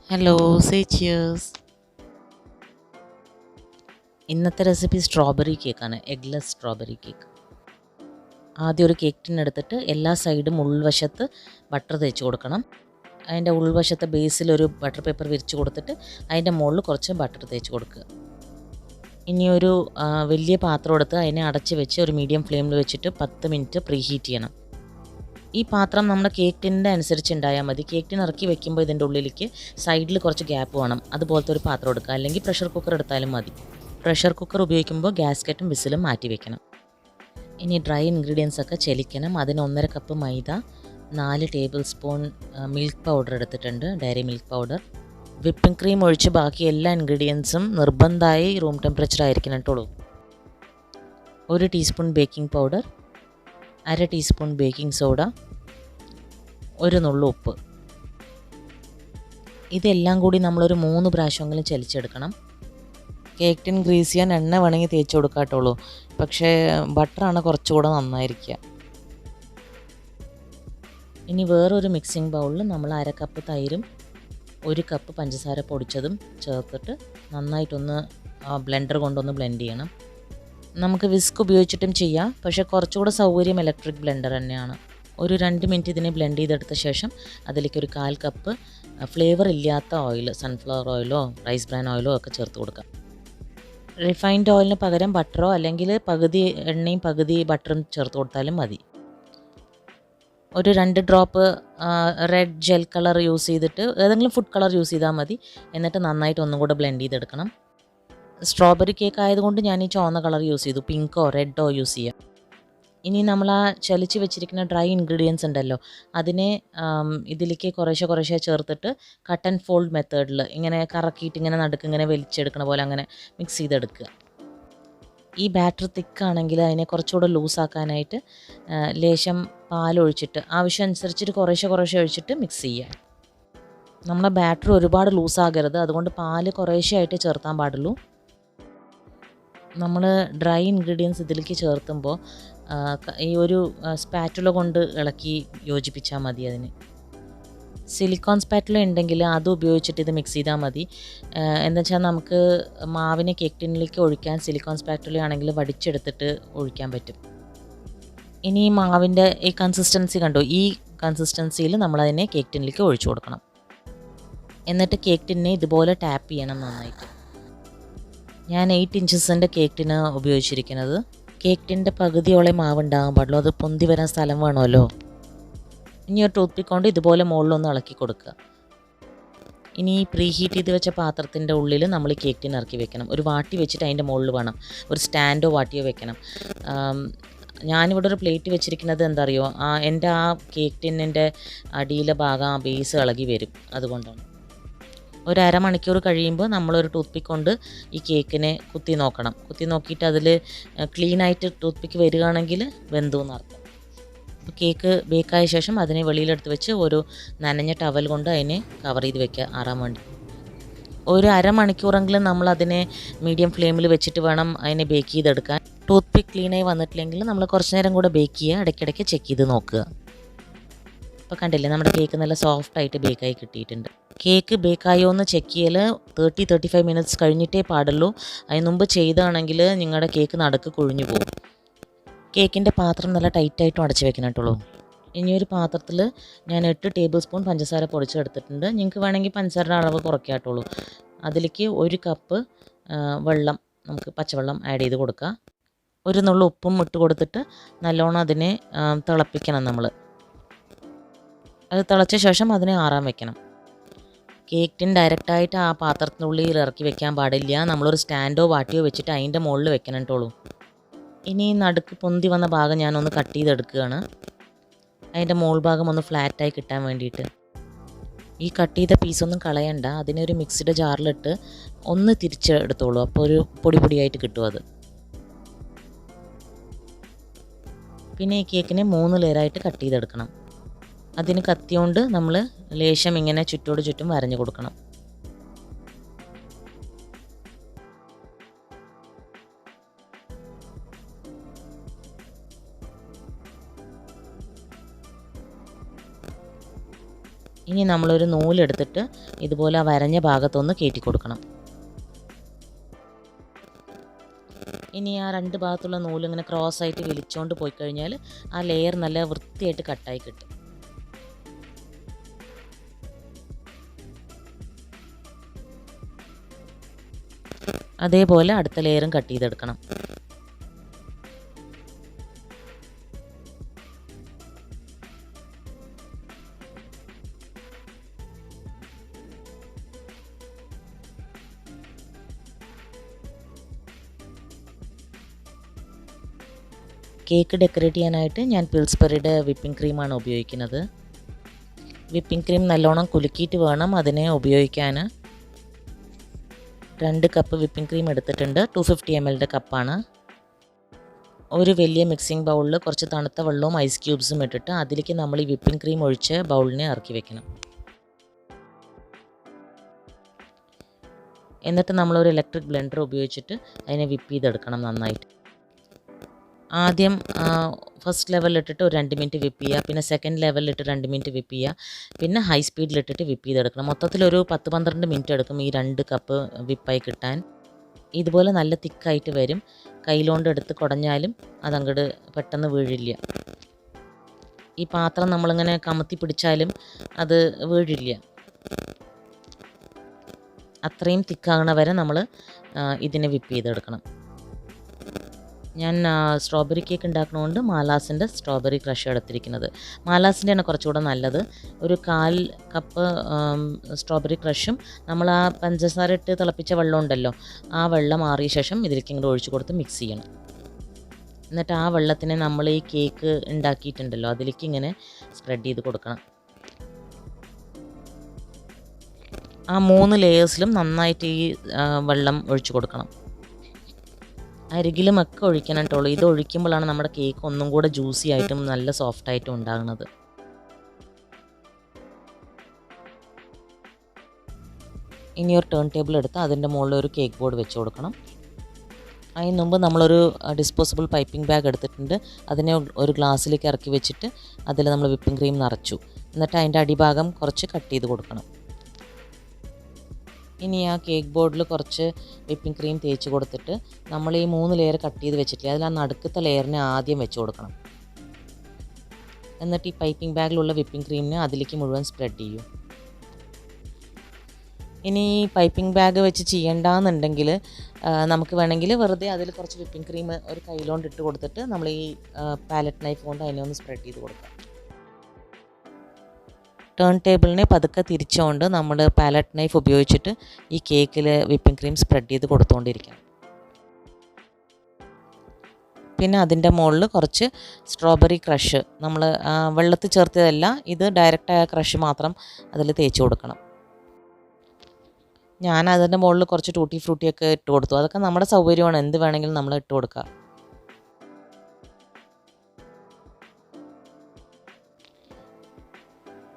Hello, say cheers. ഇന്നത്തെ recipe strawberry കേക്കാണ്. Eggless strawberry cake. ആദ്യം ഒരു കേക്ക് ടിൻ എടുത്തിട്ട് എല്ലാ സൈഡും ഉൾവശത്ത് ബട്ടർ തേച്ച് കൊടുക്കണം. അതിൻ്റെ ഉൾവശത്തെ ബേസിൽ ഒരു ബട്ടർ പേപ്പർ വിരിച്ച് കൊടുത്തിട്ട് അതിൻ്റെ മുകളിൽ കുറച്ച് ബട്ടർ തേച്ച് കൊടുക്കുക. ഇനി ഒരു വലിയ പാത്രം എടുത്ത് അതിനെ അടച്ച് വെച്ച് ഒരു മീഡിയം ഫ്ലെയിമിൽ വെച്ചിട്ട് 10 മിനിറ്റ് പ്രീ ഹീറ്റ് ചെയ്യണം. ഈ പാത്രം നമ്മുടെ കേക്ക് ടിൻ്റെ അനുസരിച്ച് ഉണ്ടായാൽ മതി. കേക്ക് ടിൻ ഇറക്കി വെക്കുമ്പോൾ ഇതിൻ്റെ ഉള്ളിലേക്ക് സൈഡിൽ കുറച്ച് ഗ്യാപ്പ് വേണം. അതുപോലത്തെ ഒരു പാത്രം എടുക്കുക, അല്ലെങ്കിൽ പ്രഷർ കുക്കർ എടുത്താലും മതി. പ്രഷർ കുക്കർ ഉപയോഗിക്കുമ്പോൾ ഗ്യാസ്കറ്റും വിസിലും മാറ്റി വെക്കണം. ഇനി ഡ്രൈ ഇൻഗ്രീഡിയൻസ് ഒക്കെ ചെലിക്കണം. അതിന് 1.5 cup maida, 4 tablespoon milk powder എടുത്തിട്ടുണ്ട്, dairy milk powder. Whipping cream ഒഴിച്ച് ബാക്കി എല്ലാ ഇൻഗ്രീഡിയൻസും നിർബന്ധമായി റൂം ടെമ്പറേച്ചർ ആയിരിക്കണം കേട്ടോ. 1 teaspoon baking powder, 1/2 teaspoon baking soda, 1 നുള്ളു ഉപ്പ്. ഇതെല്ലാം കൂടി നമ്മളൊരു 3 പ്രാവശ്യമെങ്കിലും ചലിച്ചെടുക്കണം. കേക്ക് ടിൻ ഗ്രീസ് ചെയ്യാൻ എണ്ണ വേണമെങ്കിൽ തേച്ച് കൊടുക്കാട്ടുള്ളൂ, പക്ഷേ ബട്ടറാണ് കുറച്ചുകൂടെ നന്നായിരിക്കുക. ഇനി വേറൊരു മിക്സിംഗ് ബൗളിൽ നമ്മൾ 1/2 കപ്പ് തൈരും 1 കപ്പ് പഞ്ചസാര പൊടിച്ചതും ചേർത്തിട്ട് നന്നായിട്ടൊന്ന് ബ്ലെൻഡർ കൊണ്ടൊന്ന് ബ്ലെൻഡ് ചെയ്യണം. നമുക്ക് വിസ്ക് ഉപയോഗിച്ചിട്ടും ചെയ്യാം, പക്ഷേ കുറച്ചുകൂടെ സൗകര്യം ഇലക്ട്രിക് ബ്ലെൻഡർ തന്നെയാണ്. ഒരു 2 മിനിറ്റ് ഇതിനെ ബ്ലെൻഡ് ചെയ്തെടുത്ത ശേഷം അതിലേക്ക് ഒരു 1/4 കപ്പ് ഫ്ലേവർ ഇല്ലാത്ത ഓയിൽ, സൺഫ്ലവർ ഓയിലോ റൈസ് ബ്രാൻ ഓയിലോ ഒക്കെ ചേർത്ത് കൊടുക്കാം. റിഫൈൻഡ് ഓയിലിന് പകരം ബട്ടറോ അല്ലെങ്കിൽ പകുതി എണ്ണയും പകുതി ബട്ടറും ചേർത്ത് കൊടുത്താലും മതി. ഒരു 2 drop red gel colour use ചെയ്തിട്ട്, ഏതെങ്കിലും ഫുഡ് കളർ യൂസ് ചെയ്താൽ മതി. എന്നിട്ട് നന്നായിട്ട് ഒന്നും കൂടെ ബ്ലെൻഡ് ചെയ്തെടുക്കണം. സ്ട്രോബെറി കേക്ക് ആയതുകൊണ്ട് ഞാൻ ഈ ചുവന്ന കളർ യൂസ് ചെയ്തു, പിങ്കോ റെഡോ യൂസ് ചെയ്യാം. ഇനി നമ്മൾ ആ ചലിച്ച് വെച്ചിരിക്കുന്ന ഡ്രൈ ഇൻഗ്രീഡിയൻസ് ഉണ്ടല്ലോ, അതിനെ ഇതിലേക്ക് കുറേശ്ശെ ചേർത്തിട്ട് കട്ട് ആൻഡ് ഫോൾഡ് മെത്തേഡിൽ ഇങ്ങനെ കറക്കിയിട്ട് ഇങ്ങനെ നടുക്ക് ഇങ്ങനെ വലിച്ചെടുക്കണ പോലെ അങ്ങനെ മിക്സ് ചെയ്തെടുക്കുക. ഈ ബാറ്റർ തിക്കാണെങ്കിൽ അതിനെ കുറച്ചുകൂടെ ലൂസാക്കാനായിട്ട് ലേശം പാലൊഴിച്ചിട്ട് ആവശ്യമനുസരിച്ചിട്ട് കുറേശ്ശെ ഒഴിച്ചിട്ട് മിക്സ് ചെയ്യുക. നമ്മുടെ ബാറ്റർ ഒരുപാട് ലൂസാകരുത്, അതുകൊണ്ട് പാല് കുറേശ്ശെ ആയിട്ട് ചേർത്താൻ പാടുള്ളൂ. നമ്മൾ ഡ്രൈ ഇൻഗ്രീഡിയൻസ് ഇതിലേക്ക് ചേർത്തുമ്പോൾ ഈ ഒരു സ്പാറ്റുല കൊണ്ട് ഇളക്കി യോജിപ്പിച്ചാൽ മതി. അതിന് സിലിക്കോൺ സ്പാറ്റുല ഉണ്ടെങ്കിൽ അത് ഉപയോഗിച്ചിട്ട് ഇത് മിക്സ് ചെയ്താൽ മതി. എന്താ വെച്ചാൽ നമുക്ക് മാവിനെ കേക്ക് ടിന്നിലേക്ക് ഒഴിക്കാൻ സിലിക്കോൺ സ്പാറ്റുല ആണെങ്കിൽ വടിച്ചെടുത്തിട്ട് ഒഴിക്കാൻ പറ്റും. ഇനി ഈ മാവിൻ്റെ ഈ കൺസിസ്റ്റൻസി കണ്ടോ, ഈ കൺസിസ്റ്റൻസിയിൽ നമ്മളതിനെ കേക്ക് ടിന്നിലേക്ക് ഒഴിച്ചു കൊടുക്കണം. എന്നിട്ട് കേക്ക് ടിന്നെ ഇതുപോലെ ടാപ്പ് ചെയ്യണം നന്നായിട്ട്. ഞാൻ 8 ഇഞ്ചസിൻ്റെ കേക്ക് ടിന് ഉപയോഗിച്ചിരിക്കുന്നത്. കേക്ക് ടിൻ്റെ പകുതിയോളം മാവ് ഉണ്ടാകാൻ പാടുള്ളൂ, അത് പൊന്തി വരാൻ സ്ഥലം വേണമല്ലോ. ഇനി ഒരു ടൂത്ത് പിക്ക് കൊണ്ട് ഇതുപോലെ മുകളിലൊന്ന് ഇളക്കി കൊടുക്കുക. ഇനി പ്രീ ഹീറ്റ് ചെയ്ത് വെച്ച പാത്രത്തിൻ്റെ ഉള്ളിൽ നമ്മൾ കേക്ക് ടിൻ ഇറക്കി വെക്കണം. ഒരു വാട്ടി വെച്ചിട്ട് അതിൻ്റെ മുകളിൽ വേണം ഒരു സ്റ്റാൻഡോ വാട്ടിയോ വെക്കണം. ഞാനിവിടെ ഒരു പ്ലേറ്റ് വെച്ചിരിക്കുന്നത് എന്താ അറിയോ, എൻ്റെ ആ കേക്ക് ടിന്നിൻ്റെ അടിയിലെ ഭാഗം ആ ബേസ് ഇളകി വരും, അതുകൊണ്ടാണ്. ഒരു അരമണിക്കൂർ കഴിയുമ്പോൾ നമ്മളൊരു ടൂത്ത് പിക്ക് കൊണ്ട് ഈ കേക്കിനെ കുത്തി നോക്കണം. കുത്തി നോക്കിയിട്ട് അതിൽ ക്ലീനായിട്ട് ടൂത്ത് പിക്ക് വരികയാണെങ്കിൽ വെന്തു എന്നർത്ഥം. അപ്പോൾ കേക്ക് ബേക്കായ ശേഷം അതിനെ വെളിയിലെടുത്ത് വെച്ച് ഒരു നനഞ്ഞ ടവൽ കൊണ്ട് അതിനെ കവർ ചെയ്ത് വെക്കുക ആറാൻ വേണ്ടി. ഒരു അരമണിക്കൂറെങ്കിലും നമ്മളതിനെ മീഡിയം ഫ്ലെയിമിൽ വെച്ചിട്ട് വേണം അതിനെ ബേക്ക് ചെയ്തെടുക്കാൻ. ടൂത്ത് പിക്ക് ക്ലീനായി വന്നിട്ടില്ലെങ്കിൽ നമ്മൾ കുറച്ച് നേരം കൂടെ ബേക്ക് ചെയ്യുക, ഇടയ്ക്കിടയ്ക്ക് ചെക്ക് ചെയ്ത് നോക്കുക. ഇപ്പോൾ കണ്ടില്ലേ, നമ്മുടെ കേക്ക് നല്ല സോഫ്റ്റായിട്ട് ബേക്കായി കിട്ടിയിട്ടുണ്ട്. കേക്ക് ബേക്കായോ എന്ന് ചെക്ക് ചെയ്യൽ 30-35 മിനിറ്റ്സ് കഴിഞ്ഞിട്ടേ പാടുള്ളൂ. അതിന് മുമ്പ് ചെയ്താണെങ്കിൽ നിങ്ങളുടെ കേക്ക് നടുക്ക് കുഴിഞ്ഞു പോകും. കേക്കിൻ്റെ പാത്രം നല്ല ടൈറ്റായിട്ടും അടച്ച് വെക്കണം കേട്ടുള്ളൂ. ഇനിയൊരു പാത്രത്തിൽ ഞാൻ 8 ടേബിൾ സ്പൂൺ പഞ്ചസാര പൊടിച്ചെടുത്തിട്ടുണ്ട്. നിങ്ങൾക്ക് വേണമെങ്കിൽ പഞ്ചസാരയുടെ അളവ് കുറയ്ക്കാട്ടുള്ളൂ. അതിലേക്ക് 1 കപ്പ് വെള്ളം, നമുക്ക് പച്ചവെള്ളം ആഡ് ചെയ്ത് കൊടുക്കുക. 1 നുള്ളു ഉപ്പും ഇട്ട് കൊടുത്തിട്ട് നല്ലോണം അതിനെ തിളപ്പിക്കണം നമ്മൾ. അത് തിളച്ച ശേഷം അതിനെ ആറാൻ വെക്കണം. കേക്ക് ടിൻ ഡയറക്റ്റായിട്ട് ആ പാത്രത്തിനുള്ളിൽ ഇറക്കി വെക്കാൻ പാടില്ല. നമ്മളൊരു സ്റ്റാൻഡോ വാട്ടിയോ വെച്ചിട്ട് അതിൻ്റെ മുകളിൽ വെക്കണം കേട്ടോളൂ. ഇനി നടുക്ക് പൊന്തി വന്ന ഭാഗം ഞാനൊന്ന് കട്ട് ചെയ്തെടുക്കുകയാണ്, അതിൻ്റെ മോൾ ഭാഗം ഒന്ന് ഫ്ലാറ്റായി കിട്ടാൻ വേണ്ടിയിട്ട്. ഈ കട്ട് ചെയ്ത പീസൊന്നും കളയണ്ട, അതിനെ ഒരു മിക്സിയുടെ ജാറിലിട്ട് ഒന്ന് തിരിച്ചെടുത്തോളൂ, അപ്പോൾ ഒരു പൊടിയായിട്ട് കിട്ടും അത്. പിന്നെ ഈ കേക്കിനെ 3 ലെയറായിട്ട് കട്ട് ചെയ്തെടുക്കണം. അതിന് കത്തിയോണ്ട് നമ്മൾ ലേശം ഇങ്ങനെ ചുറ്റോട് ചുറ്റും വരഞ്ഞു കൊടുക്കണം. ഇനി നമ്മളൊരു നൂലെടുത്തിട്ട് ഇതുപോലെ ആ വരഞ്ഞ ഭാഗത്തൊന്ന് കയറ്റി കൊടുക്കണം. ഇനി ആ രണ്ട് ഭാഗത്തുള്ള നൂലിങ്ങനെ ക്രോസ് ആയിട്ട് വലിച്ചുകൊണ്ട് പോയി കഴിഞ്ഞാൽ ആ ലെയർ നല്ല വൃത്തിയായിട്ട് കട്ടായി കിട്ടും. അതേപോലെ അടുത്ത ലെയറും കട്ട് ചെയ്തെടുക്കണം. കേക്ക് ഡെക്കറേറ്റ് ചെയ്യാനായിട്ട് ഞാൻ പിൽസ്ബറിയുടെ വിപ്പിംഗ് ക്രീമാണ് ഉപയോഗിക്കുന്നത്. വിപ്പിംഗ് ക്രീം നല്ലോണം കുലുക്കിയിട്ട് വേണം അതിനെ ഉപയോഗിക്കാൻ. 2 കപ്പ് വിപ്പിംഗ് ക്രീം എടുത്തിട്ടുണ്ട്. 250 ml കപ്പാണ്. ഒരു വലിയ മിക്സിംഗ് ബൗളിൽ കുറച്ച് തണുത്ത വെള്ളവും ഐസ് ക്യൂബ്സും ഇട്ടിട്ട് അതിലേക്ക് നമ്മൾ ഈ വിപ്പിംഗ് ക്രീം ഒഴിച്ച് ബൗളിനെ ഇറക്കി വെക്കണം. എന്നിട്ട് നമ്മളൊരു ഇലക്ട്രിക് ബ്ലെൻഡർ ഉപയോഗിച്ചിട്ട് അതിനെ വിപ്പ് ചെയ്തെടുക്കണം നന്നായിട്ട്. ആദ്യം ഫസ്റ്റ് ലെവലിലിട്ടിട്ട് ഒരു 2 മിനിറ്റ് വിപ്പ് ചെയ്യുക, പിന്നെ സെക്കൻഡ് ലെവലിലിട്ട് 2 മിനിറ്റ് വിപ്പ് ചെയ്യുക, പിന്നെ ഹൈ സ്പീഡിലിട്ടിട്ട് വിപ്പ് ചെയ്തെടുക്കണം. മൊത്തത്തിലൊരു 10-12 മിനിറ്റ് എടുക്കും ഈ 2 കപ്പ് വിപ്പായി കിട്ടാൻ. ഇതുപോലെ നല്ല തിക്കായിട്ട് വരും. കയ്യിലോണ്ട് എടുത്ത് കുടഞ്ഞാലും അതങ്ങോട്ട് പെട്ടെന്ന് വീഴില്ല. ഈ പാത്രം നമ്മളിങ്ങനെ കമത്തി പിടിച്ചാലും അത് വീഴില്ല. അത്രയും തിക്കാകണ വരെ നമ്മൾ ഇതിനെ വിപ്പ് ചെയ്തെടുക്കണം. ഞാൻ സ്ട്രോബെറി കേക്ക് ഉണ്ടാക്കണതുകൊണ്ട് മാലാസിൻ്റെ സ്ട്രോബെറി ക്രഷ് എടുത്തിരിക്കുന്നത്. മാലാസിൻ്റെയാണ് കുറച്ചുകൂടെ നല്ലത്. ഒരു 1/4 കപ്പ് സ്ട്രോബെറി ക്രഷും നമ്മൾ ആ പഞ്ചസാര ഇട്ട് തിളപ്പിച്ച വെള്ളം ഉണ്ടല്ലോ, ആ വെള്ളം മാറിയ ശേഷം ഇതിലേക്ക് ഇങ്ങോട്ട് ഒഴിച്ച് കൊടുത്ത് മിക്സ് ചെയ്യണം. എന്നിട്ട് ആ വെള്ളത്തിനെ നമ്മൾ ഈ കേക്ക് ഉണ്ടാക്കിയിട്ടുണ്ടല്ലോ അതിലേക്ക് ഇങ്ങനെ സ്പ്രെഡ് ചെയ്ത് കൊടുക്കണം. ആ 3 ലെയേഴ്സിലും നന്നായിട്ട് ഈ വെള്ളം ഒഴിച്ച് കൊടുക്കണം. അരികിലുമൊക്കെ ഒഴിക്കണം കേട്ടോ. ഇത് ഒഴിക്കുമ്പോഴാണ് നമ്മുടെ കേക്ക് ഒന്നും കൂടെ ജ്യൂസി ആയിട്ടും നല്ല സോഫ്റ്റ് ആയിട്ടും ഉണ്ടാകുന്നത്. ഇനി ഒരു ടേൺ ടേബിൾ എടുത്ത് അതിൻ്റെ മുകളിൽ ഒരു കേക്ക് ബോർഡ് വെച്ച് കൊടുക്കണം. അതിന് മുമ്പ് നമ്മളൊരു ഡിസ്പോസിബിൾ പൈപ്പിംഗ് ബാഗ് എടുത്തിട്ടുണ്ട്. അതിനെ ഒരു ഗ്ലാസ്സിലേക്ക് ഇറക്കി വെച്ചിട്ട് അതിൽ നമ്മൾ വിപ്പിംഗ് ക്രീം നിറച്ചു. എന്നിട്ട് അതിൻ്റെ അടിഭാഗം കുറച്ച് കട്ട് ചെയ്ത് കൊടുക്കണം. ഇനി ആ കേക്ക് ബോർഡിൽ കുറച്ച് വിപ്പിംഗ് ക്രീം തേച്ച് കൊടുത്തിട്ട് നമ്മൾ ഈ 3 ലെയർ കട്ട് ചെയ്ത് വെച്ചിട്ടില്ല, അതിൽ ആ നടുക്കത്തെ ലെയറിനെ ആദ്യം വെച്ച് കൊടുക്കണം. എന്നിട്ട് ഈ പൈപ്പിംഗ് ബാഗിലുള്ള വിപ്പിംഗ് ക്രീമിനെ അതിലേക്ക് മുഴുവൻ സ്പ്രെഡ് ചെയ്യും. ഇനി പൈപ്പിംഗ് ബാഗ് വെച്ച് ചെയ്യേണ്ടെന്നുണ്ടെങ്കിൽ നമുക്ക് വേണമെങ്കിൽ വെറുതെ അതിൽ കുറച്ച് വിപ്പിംഗ് ക്രീം ഒരു കയ്യിലോണ്ട് ഇട്ട് കൊടുത്തിട്ട് നമ്മൾ ഈ പാലറ്റ് നൈഫ് കൊണ്ട് അതിനെ ഒന്ന് സ്പ്രെഡ് ചെയ്ത് കൊടുക്കാം. ടേൺ ടേബിളിനെ പതുക്കെ തിരിച്ചുകൊണ്ട് നമ്മൾ പാലറ്റ് നൈഫ് ഉപയോഗിച്ചിട്ട് ഈ കേക്കിൽ വിപ്പിംഗ് ക്രീം സ്പ്രെഡ് ചെയ്ത് കൊടുത്തുകൊണ്ടിരിക്കണം. പിന്നെ അതിൻ്റെ മുകളിൽ കുറച്ച് സ്ട്രോബെറി ക്രഷ് നമ്മൾ വെള്ളത്തിൽ ചേർത്തതല്ല, ഇത് ഡയറക്റ്റായ ക്രഷ് മാത്രം അതിൽ തേച്ച് കൊടുക്കണം. ഞാൻ അതിൻ്റെ മുകളിൽ കുറച്ച് ടൂട്ടി ഫ്രൂട്ടിയൊക്കെ ഇട്ട് കൊടുത്തു. അതൊക്കെ നമ്മുടെ സൗകര്യമാണ്, എന്ത് വേണമെങ്കിലും നമ്മൾ ഇട്ട് കൊടുക്കുക.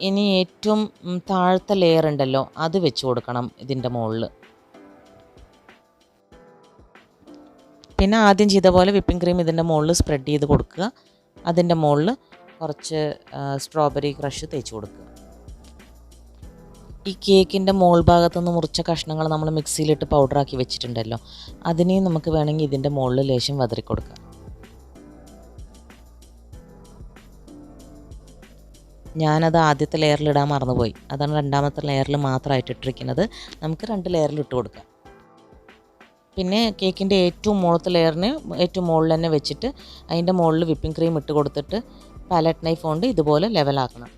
ഇനി ഏറ്റവും താഴത്തെ ലെയർ ഉണ്ടല്ലോ അത് വെച്ച് കൊടുക്കണം ഇതിൻ്റെ മുകളിൽ. പിന്നെ ആദ്യം ചെയ്ത പോലെ വിപ്പിംഗ് ക്രീം ഇതിൻ്റെ മുകളിൽ സ്പ്രെഡ് ചെയ്ത് കൊടുക്കുക. അതിൻ്റെ മുകളിൽ കുറച്ച് സ്ട്രോബെറി ക്രഷ് തേച്ച് കൊടുക്കുക. ഈ കേക്കിൻ്റെ മോൾ ഭാഗത്തുനിന്ന് മുറിച്ച കഷ്ണങ്ങൾ നമ്മൾ മിക്സിയിലിട്ട് പൗഡറാക്കി വെച്ചിട്ടുണ്ടല്ലോ, അതിനെയും നമുക്ക് വേണമെങ്കിൽ ഇതിൻ്റെ മുകളിൽ ലേശം വതറി കൊടുക്കാം. ഞാനത് ആദ്യത്തെ ലെയറിലിടാൻ മറന്നുപോയി, അതാണ് രണ്ടാമത്തെ ലെയറിൽ മാത്രമായിട്ട് ഇട്ടിരിക്കുന്നത്. നമുക്ക് 2 ലെയറിൽ ഇട്ട് കൊടുക്കാം. പിന്നെ കേക്കിൻ്റെ ഏറ്റവും മുകളിലത്തെ ലെയറിന് ഏറ്റവും മുകളിൽ തന്നെ വെച്ചിട്ട് അതിൻ്റെ മുകളിൽ വിപ്പിംഗ് ക്രീം ഇട്ട് കൊടുത്തിട്ട് പാലറ്റ് നൈഫ് കൊണ്ട് ഇതുപോലെ ലെവലാക്കണം.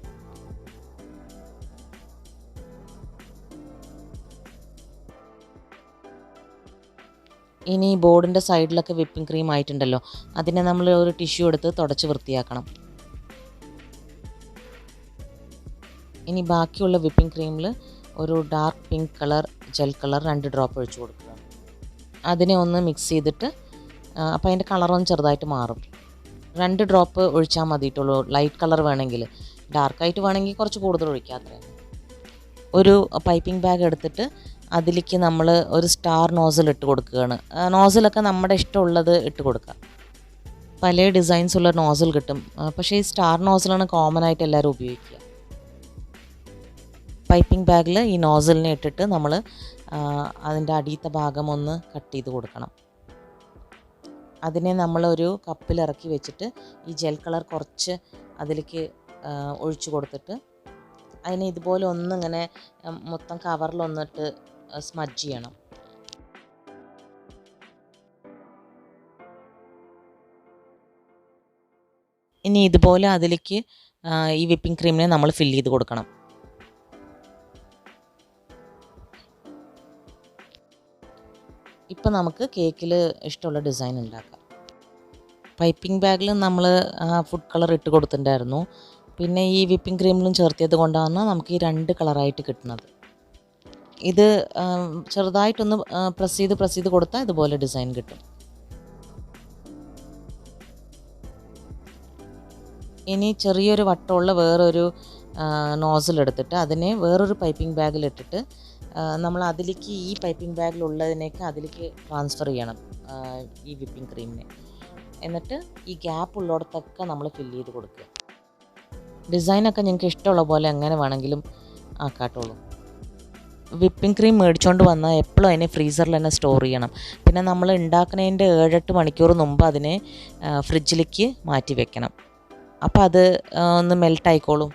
ഇനി ബോർഡിൻ്റെ സൈഡിലൊക്കെ വിപ്പിംഗ് ക്രീം ആയിട്ടുണ്ടല്ലോ, അതിനെ നമ്മൾ ഒരു ടിഷ്യൂ എടുത്ത് തുടച്ച് വൃത്തിയാക്കണം. ഇനി ബാക്കിയുള്ള വിപ്പിംഗ് ക്രീമിൽ ഒരു dark pink colour gel colour 2 drop ഒഴിച്ച് കൊടുക്കുക. അതിനെ ഒന്ന് മിക്സ് ചെയ്തിട്ട് അപ്പോൾ അതിൻ്റെ കളറൊന്ന് ചെറുതായിട്ട് മാറും. 2 ഡ്രോപ്പ് ഒഴിച്ചാൽ മതിയിട്ടുള്ളൂ. ലൈറ്റ് കളർ വേണമെങ്കിൽ, ഡാർക്കായിട്ട് വേണമെങ്കിൽ കുറച്ച് കൂടുതൽ ഒഴിക്കുക. അത്രയും. ഒരു പൈപ്പിംഗ് ബാഗ് എടുത്തിട്ട് അതിലേക്ക് നമ്മൾ ഒരു സ്റ്റാർ നോസിൽ ഇട്ട് കൊടുക്കുകയാണ്. നോസിലൊക്കെ നമ്മുടെ ഇഷ്ടമുള്ളത് ഇട്ട് കൊടുക്കുക. പല ഡിസൈൻസ് ഉള്ള നോസിൽ കിട്ടും, പക്ഷേ ഈ സ്റ്റാർ നോസിലാണ് കോമൺ ആയിട്ട് എല്ലാവരും ഉപയോഗിക്കുക. പൈപ്പിംഗ് ബാഗിൽ ഈ നോസിലിനെ ഇട്ടിട്ട് നമ്മൾ അതിൻ്റെ അടിയത്തെ ഭാഗം ഒന്ന് കട്ട് ചെയ്ത് കൊടുക്കണം. അതിനെ നമ്മളൊരു കപ്പിലിറക്കി വെച്ചിട്ട് ഈ ജെൽ കളർ കുറച്ച് അതിലേക്ക് ഒഴിച്ചു കൊടുത്തിട്ട് അതിനെ ഇതുപോലെ ഒന്നിങ്ങനെ മൊത്തം കവറിലൊന്നിട്ട് സ്മഡ്ജ് ചെയ്യണം. ഇനി ഇതുപോലെ അതിലേക്ക് ഈ വിപ്പിംഗ് ക്രീമിനെ നമ്മൾ ഫില്ല് ചെയ്ത് കൊടുക്കണം. ഇപ്പം നമുക്ക് കേക്കിൽ ഇഷ്ടമുള്ള ഡിസൈൻ ഉണ്ടാക്കാം. പൈപ്പിംഗ് ബാഗിൽ നമ്മൾ ഫുഡ് കളർ ഇട്ട് കൊടുത്തിട്ടുണ്ടായിരുന്നു. പിന്നെ ഈ വിപ്പിംഗ് ക്രീമിലും ചേർത്തിയത് കൊണ്ടാണ് നമുക്ക് ഈ 2 കളറായിട്ട് കിട്ടുന്നത്. ഇത് ചെറുതായിട്ടൊന്ന് പ്രസ് ചെയ്ത് കൊടുത്താൽ ഇതുപോലെ ഡിസൈൻ കിട്ടും. ഇനി ചെറിയൊരു വട്ടമുള്ള വേറൊരു നോസിൽ എടുത്തിട്ട് അതിനെ വേറൊരു പൈപ്പിംഗ് ബാഗിലിട്ടിട്ട് നമ്മൾ അതിലേക്ക് ഈ പൈപ്പിംഗ് ബാഗിലുള്ളതിനേക്ക് അതിലേക്ക് ട്രാൻസ്ഫർ ചെയ്യണം ഈ വിപ്പിംഗ് ക്രീമിനെ. എന്നിട്ട് ഈ ഗ്യാപ്പ് ഉള്ളിടത്തൊക്കെ നമ്മൾ ഫില്ല് ചെയ്ത് കൊടുക്കുക. ഡിസൈനൊക്കെ നിങ്ങൾക്ക് ഇഷ്ടമുള്ള പോലെ എങ്ങനെ വേണമെങ്കിലും ആക്കാട്ടുള്ളൂ. വിപ്പിംഗ് ക്രീം മേടിച്ചുകൊണ്ട് വന്നാൽ എപ്പോഴും അതിനെ ഫ്രീസറിൽ തന്നെ സ്റ്റോർ ചെയ്യണം. പിന്നെ നമ്മൾ ഉണ്ടാക്കുന്നതിൻ്റെ 7-8 മണിക്കൂർ മുമ്പ് അതിനെ ഫ്രിഡ്ജിലേക്ക് മാറ്റി വെക്കണം. അപ്പോൾ അത് ഒന്ന് മെൽട്ടായിക്കോളും.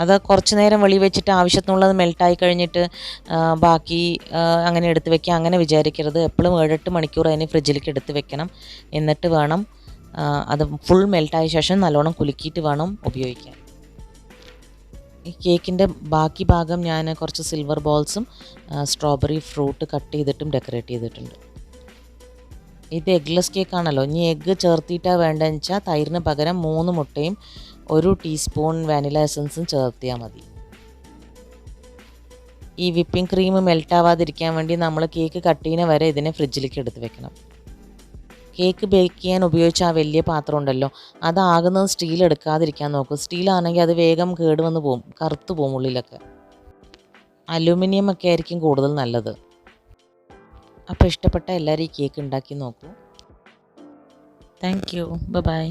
അത് കുറച്ച് നേരം വെളി വെച്ചിട്ട് ആവശ്യത്തിനുള്ളത് മെൽട്ടായി കഴിഞ്ഞിട്ട് ബാക്കി അങ്ങനെ എടുത്ത് വെക്കുക അങ്ങനെ വിചാരിക്കരുത്. എപ്പോഴും 7-8 മണിക്കൂർ അതിന് ഫ്രിഡ്ജിലേക്ക് എടുത്ത് വെക്കണം. എന്നിട്ട് വേണം അത് ഫുൾ മെൽട്ടായ ശേഷം നല്ലോണം കുലുക്കിയിട്ട് വേണം ഉപയോഗിക്കാൻ. ഈ കേക്കിൻ്റെ ബാക്കി ഭാഗം ഞാൻ കുറച്ച് സിൽവർ ബോൾസും സ്ട്രോബെറി ഫ്രൂട്ട് കട്ട് ചെയ്തിട്ടും ഡെക്കറേറ്റ് ചെയ്തിട്ടുണ്ട്. ഇത് എഗ്ലെസ് കേക്കാണല്ലോ. ഇനി എഗ്ഗ് ചേർത്തിയിട്ടാണ് വേണ്ടതെന്ന് വെച്ചാൽ തൈരിന് പകരം 3 മുട്ടയും 1 ടീസ്പൂൺ വാനില എസൻസും ചേർത്തിയാൽ മതി. ഈ വിപ്പിംഗ് ക്രീം മെൽട്ടാവാതിരിക്കാൻ വേണ്ടി നമ്മൾ കേക്ക് കട്ട് ചെയ്യുന്ന വരെ ഇതിനെ ഫ്രിഡ്ജിലേക്ക് എടുത്ത് വെക്കണം. കേക്ക് ബേക്ക് ചെയ്യാൻ ഉപയോഗിച്ച ആ വലിയ പാത്രം ഉണ്ടല്ലോ, അതാകുന്നത് സ്റ്റീൽ എടുക്കാതിരിക്കാൻ നോക്കും. സ്റ്റീലാണെങ്കിൽ അത് വേഗം കേടുവന്ന് പോകും, കറുത്ത് പോകും ഉള്ളിലൊക്കെ. അലൂമിനിയം ഒക്കെ ആയിരിക്കും കൂടുതൽ നല്ലത്. അപ്പോൾ ഇഷ്ടപ്പെട്ട എല്ലാവരും ഈ കേക്ക് ഉണ്ടാക്കി നോക്കൂ. Thank you. ബൈ.